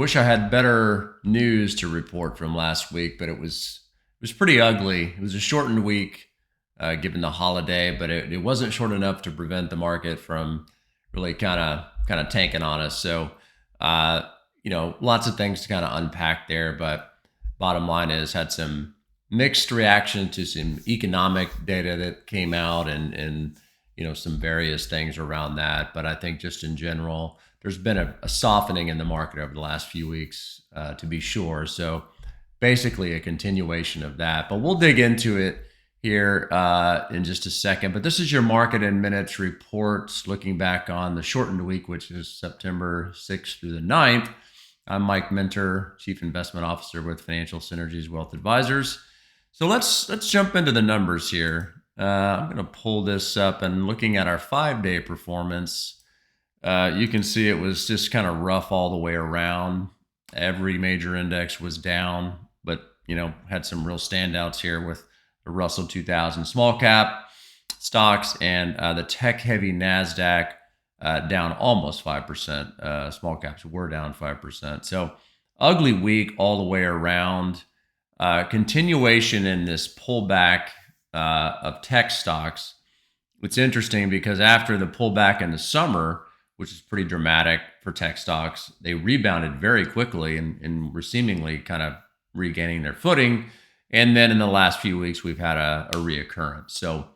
wish I had better news to report from last week, but it was pretty ugly. It was a shortened week given the holiday, but it wasn't short enough to prevent the market from really kind of tanking on us. So lots of things to kind of unpack there, but bottom line is had some mixed reaction to some economic data that came out and some various things around that. But I think just in general, there's been a softening in the market over the last few weeks, to be sure. So basically a continuation of that. But we'll dig into it here in just a second. But this is your market in minutes reports looking back on the shortened week, which is September 6th through the 9th. I'm Mike Minter, Chief Investment Officer with Financial Synergies Wealth Advisors. So let's jump into the numbers here. I'm going to pull this up, and looking at our 5-day performance, you can see it was just kind of rough all the way around. Every major index was down, but had some real standouts here with the Russell 2000 small cap stocks and the tech-heavy Nasdaq down almost 5%. Small caps were down 5%. So ugly week all the way around. Continuation in this pullback of tech stocks. It's interesting because after the pullback in the summer, which is pretty dramatic for tech stocks, they rebounded very quickly and were seemingly kind of regaining their footing. And then in the last few weeks, we've had a reoccurrence. So,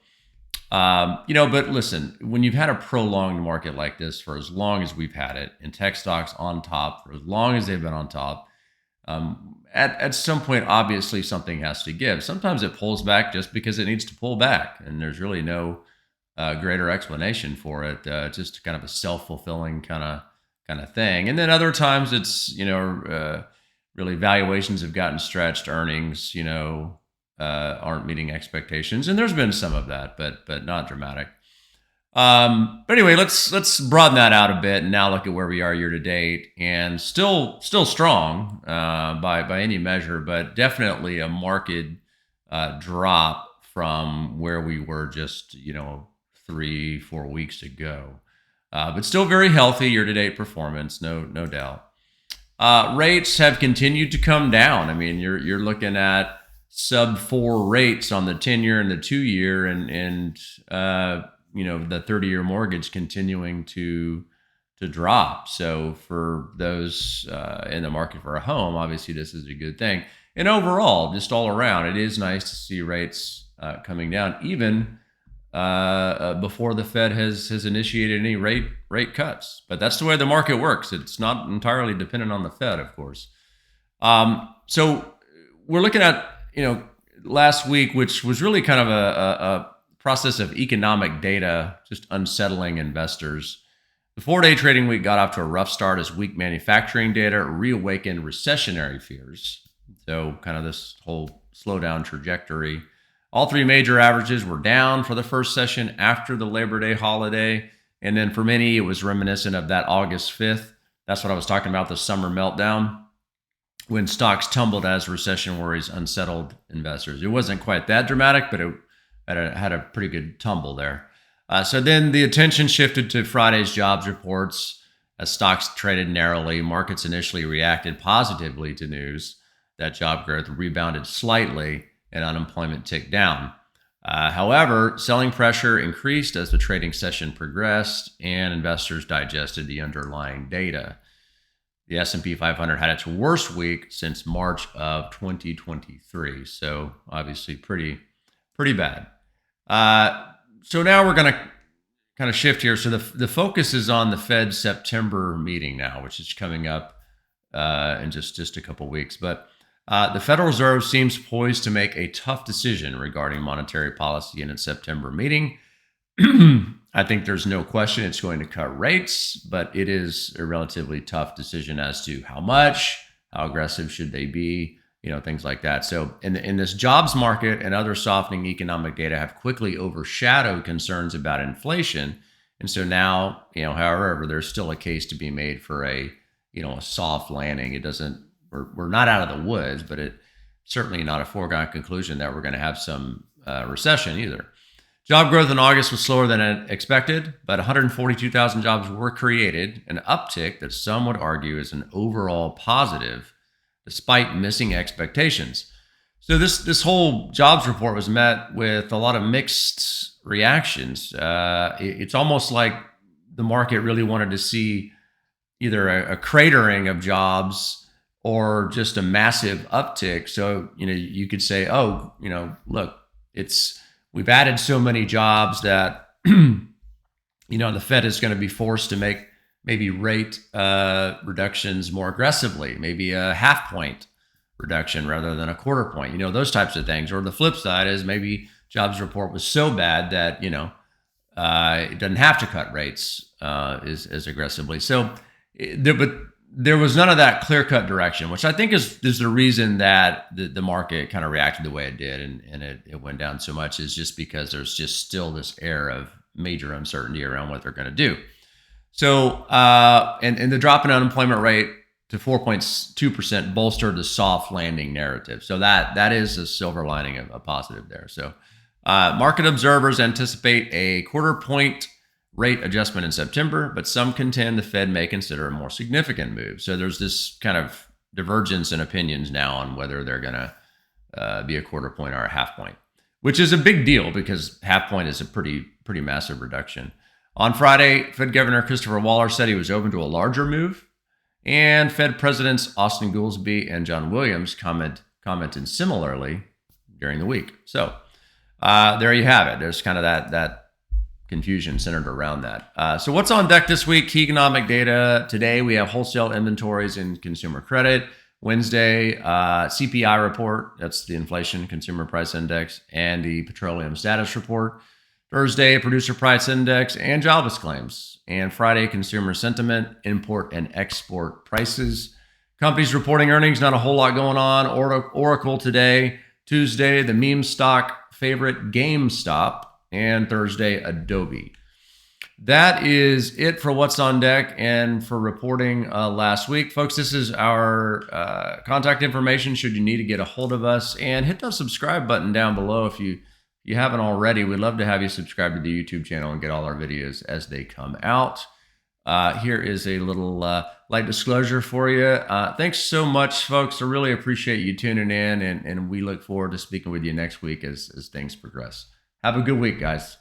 but listen, when you've had a prolonged market like this for as long as we've had it, and tech stocks on top for as long as they've been on top, at some point, obviously something has to give. Sometimes it pulls back just because it needs to pull back, and there's really no greater explanation for it. Just kind of a self-fulfilling kind of thing. And then other times it's really valuations have gotten stretched, earnings aren't meeting expectations, and there's been some of that, but not dramatic. But anyway, let's broaden that out a bit and now look at where we are year to date, and still strong by any measure, but definitely a marked drop from where we were just 3-4 weeks ago. But still very healthy year to date performance, no doubt. Rates have continued to come down. I mean, you're looking at sub 4 rates on the 10-year and the 2-year, and the 30-year mortgage continuing to drop. So for those in the market for a home, obviously this is a good thing. And overall, just all around, it is nice to see rates coming down, even before the Fed has initiated any rate cuts. But that's the way the market works. It's not entirely dependent on the Fed, of course. So we're looking at last week, which was really kind of a process of economic data just unsettling investors. The 4-day trading week got off to a rough start as weak manufacturing data reawakened recessionary fears. So kind of this whole slowdown trajectory. All 3 major averages were down for the first session after the Labor Day holiday. And then for many, it was reminiscent of that August 5th. That's what I was talking about, the summer meltdown, when stocks tumbled as recession worries unsettled investors. It wasn't quite that dramatic, but it had a pretty good tumble there. So then the attention shifted to Friday's jobs reports. As stocks traded narrowly, markets initially reacted positively to news that job growth rebounded slightly and unemployment ticked down. However, selling pressure increased as the trading session progressed and investors digested the underlying data. The S&P 500 had its worst week since March of 2023. So obviously pretty bad. So now we're going to kind of shift here. So the focus is on the Fed's September meeting now, which is coming up in just a couple weeks. But the Federal Reserve seems poised to make a tough decision regarding monetary policy in its September meeting. I think there's no question it's going to cut rates, but it is a relatively tough decision as to how much, how aggressive should they be, things like that. So in this jobs market and other softening economic data have quickly overshadowed concerns about inflation. And so now, however, there's still a case to be made for a soft landing. We're not out of the woods, but it's certainly not a foregone conclusion that we're going to have some recession either. Job growth in August was slower than expected, but 142,000 jobs were created, an uptick that some would argue is an overall positive, despite missing expectations. So this whole jobs report was met with a lot of mixed reactions. It's almost like the market really wanted to see either a cratering of jobs or just a massive uptick. So you could say, oh, look, we've added so many jobs that the Fed is going to be forced to make maybe rate reductions more aggressively, maybe a half point reduction rather than a quarter point, those types of things. Or the flip side is maybe jobs report was so bad that, it doesn't have to cut rates as aggressively. So, but there was none of that clear-cut direction, which I think is the reason that the market kind of reacted the way it did and it went down so much, is just because there's just still this air of major uncertainty around what they're going to do. So, and the drop in unemployment rate to 4.2% bolstered the soft landing narrative. So that is a silver lining, of a positive there. So market observers anticipate a quarter point rate adjustment in September, but some contend the Fed may consider a more significant move. So there's this kind of divergence in opinions now on whether they're going to be a quarter point or a half point, which is a big deal because half point is a pretty massive reduction. On Friday, Fed Governor Christopher Waller said he was open to a larger move, and Fed Presidents Austin Goolsbee and John Williams commented similarly during the week. So there you have it. There's kind of that confusion centered around that. So what's on deck this week? Key economic data. Today we have wholesale inventories and consumer credit. Wednesday, CPI report. That's the Inflation Consumer Price Index, and the Petroleum Status Report. Thursday, Producer Price Index and jobless claims. And Friday, consumer sentiment, import and export prices. Companies reporting earnings, not a whole lot going on. Oracle today. Tuesday, the meme stock favorite GameStop. And Thursday, Adobe. That is it for what's on deck and for reporting last week. Folks, this is our contact information should you need to get a hold of us. And hit that subscribe button down below if you haven't already. We'd love to have you subscribe to the YouTube channel and get all our videos as they come out. Here is a little light disclosure for you. Thanks so much, folks. I really appreciate you tuning in, and we look forward to speaking with you next week as things progress. Have a good week, guys.